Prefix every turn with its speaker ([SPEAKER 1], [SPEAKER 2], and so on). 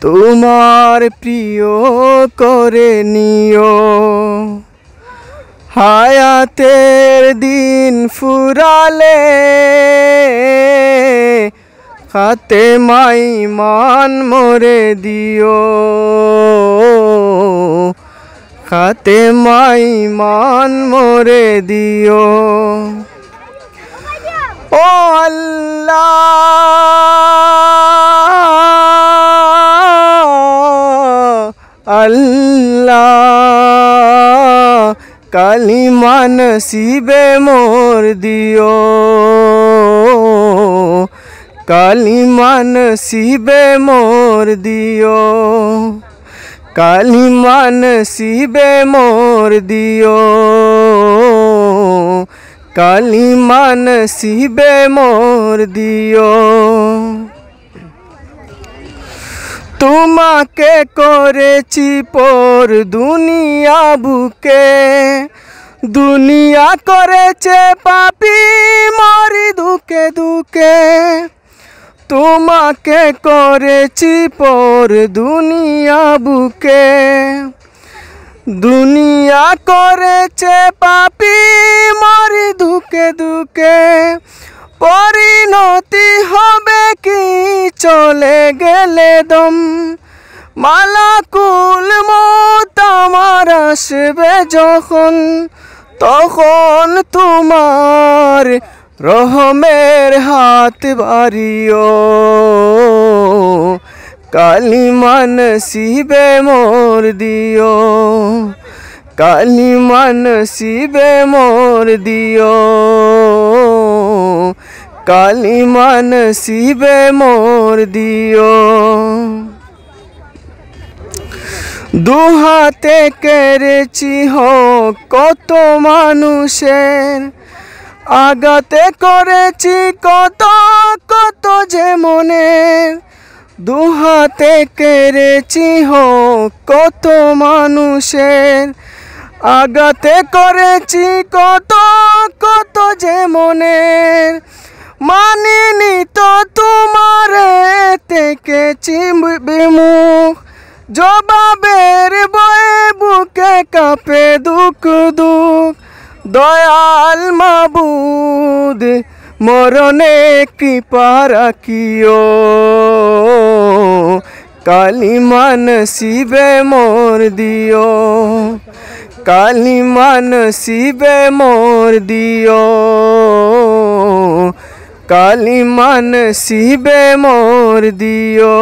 [SPEAKER 1] তোমার প্রিয় করে নিও। হায়াতের দিন ফুরালে খাতেমাই মান মোরে দিও। খাতেমাই মান মোরে দিও। ও আল্লাহ আল্লাহ কালিমা নসিবে মোর দিও। কালিমা নসিবে মোর দিও। কালিমা নসিবে মোর দিও। কালিমা নসিবে মোর দিও। তোমাকে করেছি পর দুনিয়া বুকে, দুনিয়া করেছে পাপী মরি দুকে দুকে। তোমাকে করেছি পর দুনিয়া বুকে, দুনিয়া করেছে পাপী মরি দুকে দুকে। পরিণতি হবে কি চলে গেলে দম, মালাকুল মউত আমার আসবে যখন, তখন তোমার রহমের হাত বাড়িও। কালিমা নসিবে মোর দিও। কালিমা নসিবে মোর দিও। কালিমা নসিবে মোর দিও। দুহাতে কেড়েছি হোক কত মানুষের, আগাতে করেছি কত কত যে মনের। দুহাতে কেড়েছি হোক কত মানুষের, আগাতে করেছি কত কত যে মনের। মানিনি তো তোমার থেকেছি বিমুখ, জবাবের বয়ে বুকে কাঁপে দুঃখ দুঃখ। দয়াল মাবুদ মরণে কৃপা রাখিও। কালিমা নসিবে মোর দিও। কালিমা নসিবে মোর দিও। কালিমা নসিবে মোর দিও।